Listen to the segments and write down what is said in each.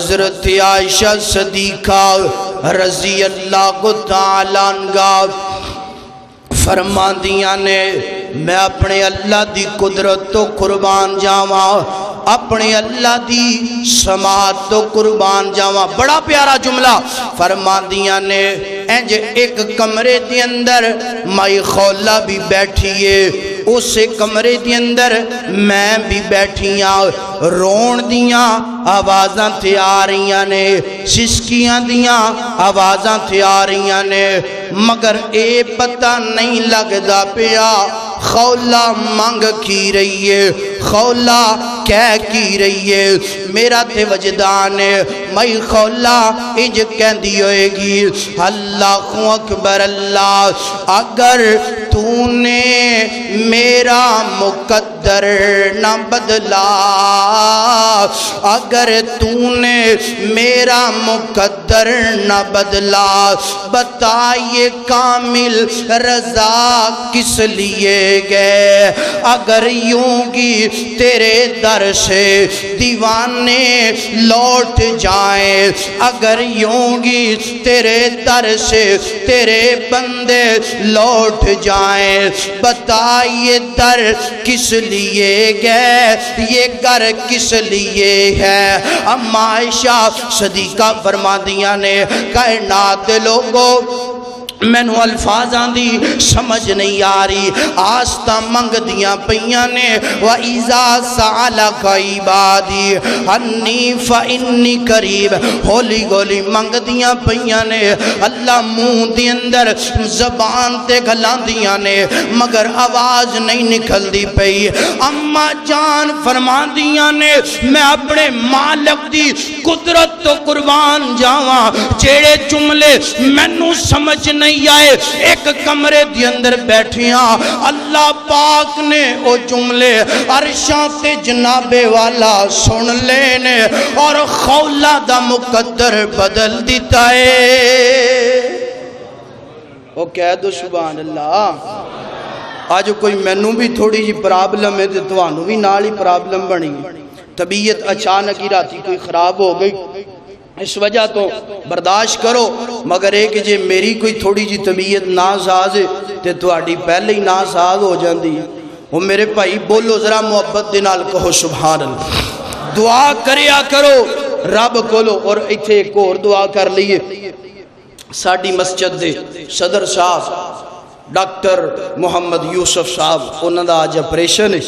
حضرت عائشہ صدیقہ رضی اللہ تعالیٰ عنہا فرماندیاں نے میں اپنے اللہ دی قدرت تو قربان جاواں، اپنے اللہ دی سماعت تو قربان جاواں۔ بڑا پیارا جملہ فرماندیاں نے انج ایک کمرے دے اندر مائی خولہ بھی بیٹھیے، اس کمرے دے اندر میں بھی بیٹھیاں، رون دیاں آوازاں تھے آ رہیاں نے، سسکیاں دیاں آوازاں تھے آ رہیاں نے، مگر اے پتہ نہیں لگدا پیا خولہ مانگ کی رہی ہے، خولہ کہہ کی رہی ہے۔ میرا تے وجدان ہے مائی خولہ انج کہندی ہوئے گی اللہ اکبر اللہ، اگر تو نے میرا مقدر نہ بدلا، اگر تو نے میرا مقدر نہ بدلا، بتا یہ کامل رضا کس لیے گئے؟ اگر یوں گی تیرے در سے دیوانے لوٹ جائیں، اگر یوں گی تیرے در سے تیرے بندے لوٹ جائیں، بتا یہ در کس لیے گئے، یہ گھر کس لیے ہے؟ اما عائشہ صدیقہ فرماندیاں نے کائنات لوگو میں نو الفاظاں دی سمجھ نہیں آ رہی، آستہ منگ دیاں پیاں نے وَإِذَا سَأَلَكَ عِبَادِي عَنِّي فَإِنِّي قَرِيبٌ، ہولی گولی منگ دیاں پیاں نے، اللہ منہ دی اندر زبان تے گھلان دیاں نے مگر آواز نہیں نکل دی پئی۔ اما جان فرمان دیاں نے میں اپنے مالک دی قدرت تو قربان جاواں، جیڑے جملے میں نو سمجھ نہیں آئے ایک کمرے دی اندر بیٹھیاں، اللہ پاک نے او جملے عرشاں تے جناب والا سن لینے اور خولہ دا مقدر بدل دیتا ہے۔ او کہہ دو سبحان اللہ۔ آج کوئی مینوں بھی تھوڑی جی پرابلم ہے تو تانوں بھی نال ہی پرابلم بنی، طبیعت اچانک ہی راتی کوئی خراب ہو گئی، اس وجہ تو برداشت کرو، مگر ایک جے میری کوئی تھوڑی جی طبیعت ناساز ہے تے تہاڈی پہلے ہی ناساز ہو جاندی ہے۔ وہ میرے بھائی بولو ذرا محبت دے نال کہو سبحان اللہ، دعا کریا کرو رب کولو۔ اور ایتھے ایک اور دعا کر لئیے، ساڈی مسجد دے صدر صاحب ڈاکٹر محمد یوسف صاحب انہاں دا آج اپریشن ہے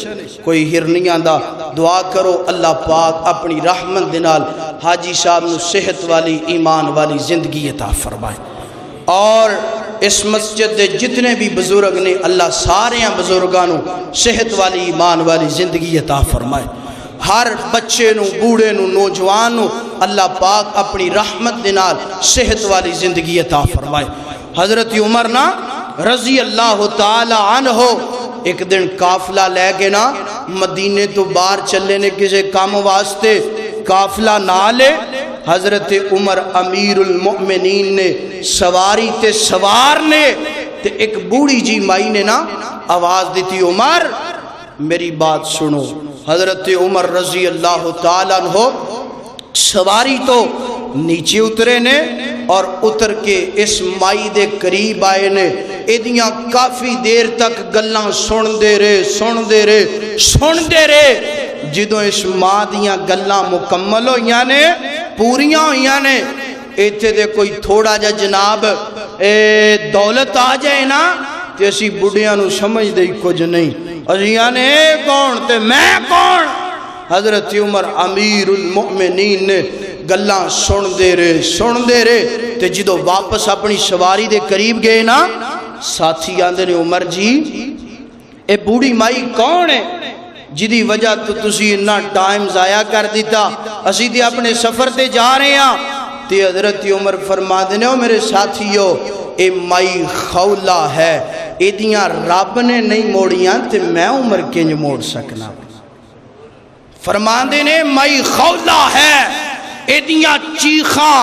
کوئی ہرنیاں دا، دعا کرو اللہ پاک اپنی رحمت دے نال حاجی صاحب نو صحت والی ایمان والی زندگی عطا فرمائے، اور اس مسجد دے جتنے بھی بزرگ نے اللہ سارے بزرگاں نو صحت والی ایمان والی زندگی عطا فرمائے، ہر بچے نو بوڑھے نو نوجوان نو اللہ پاک اپنی رحمت دے نال صحت والی زندگی عطا فرمائے۔ حضرت عمر نا رضی اللہ تعالی عنہ ایک دن قافلہ لے کے نا مدینے تو باہر چلے نے کسی کام واسطے، قافلہ نہ لے، حضرت عمر امیر المؤمنین نے سواری تے سوار نے تے ایک بوڑھی جی مائی نے نا آواز دیتی عمر میری بات سنو۔ حضرت عمر رضی اللہ تعالیٰ عنہ سواری تو نیچے اترے نے اور اتر کے اس مائی دے قریب آئے نے، ایدیاں کافی دیر تک گلاں سن دے رہے، جدوں اس ماں دیاں گلاں مکمل ہویاں نے پوریاں ہویاں نے، ایتھے دے کوئی تھوڑا جا جناب دولت آ جائے نا تے اسی بڑھیاں نو سمجھ دے کچھ نہیں، ازیاں نے کون تے میں کون؟ حضرت عمر امیر المؤمنین نے گلاں سن دے رہے تے جدو واپس اپنی سواری دے قریب گئے نا ساتھی آندے نے عمر جی اے بوڑھی مائی کون ہے جدی وجہ تو تسی اتنا ٹائم ضائع کر دیتا، اسی تے اپنے سفر تے جا رہے ہیں؟ تے حضرت عمر فرما دینے ہو میرے ساتھیو اے مائی خولہ ہے، اے دیاں رب نے نہیں موڑیاں تے میں عمر کنج موڑ سکنا۔ فرما دینے مائی خولہ ہے، اے دیاں چیخاں،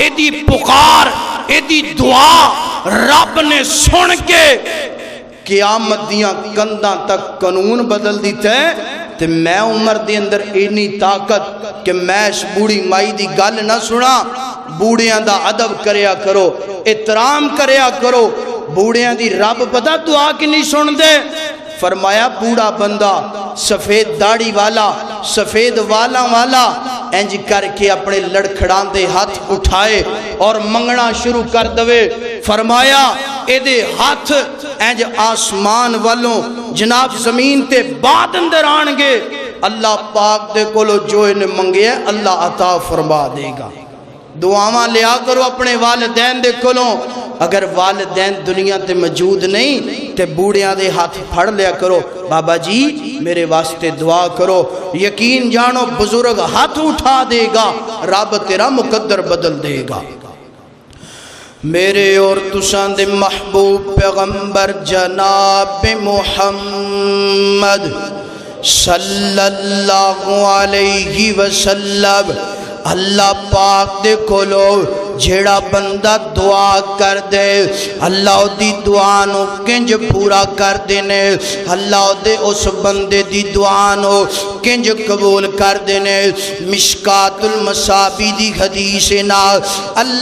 اے دی پکار، اے دی دعا رب نے سن کے قیامت دیاں کنداں تک قانون بدل دیتے ہیں، تے میں عمر دے اندر اینی طاقت کہ میں اس بوڑی مائی دی گل نہ سنا. بوڑیاں دا ادب کریا کرو، احترام کریا کرو. بوڑیاں دی رب پتہ دعا کی نہیں سن دے. فرمایا بوڑا بندہ سفید داڑھی والا، سفید والا والا انج کر کے اپنے لڑکھڑاں دے ہاتھ اٹھائے اور منگنا شروع کر دوے. فرمایا اے دے ہاتھ انج آسمان والوں جناب زمین تے بعد اندر آن گے. اللہ پاک دے کولو جو انہیں منگے ہے اللہ عطا فرما دے گا. دعاواں لیا کرو اپنے والدین دے کولوں. اگر والدین دنیا تے موجود نہیں تے بوڑیاں دے ہاتھ پھڑ لیا کرو، بابا جی میرے واسطے دعا کرو. یقین جانو بزرگ ہاتھ اٹھا دے گا، رب تیرا مقدر بدل دے گا. میرے اور تساں دے محبوب پیغمبر جناب محمد صلی اللہ علیہ وسلم اللہ پاک دے کولو جیڑا بندہ دعا کر دے اللہ دی دعا نو کنج پورا کر دینے. اللہ دے اس بندے دی دعا نو کنج قبول کر دینے. مشکات المصابی دی حدیث نا اللہ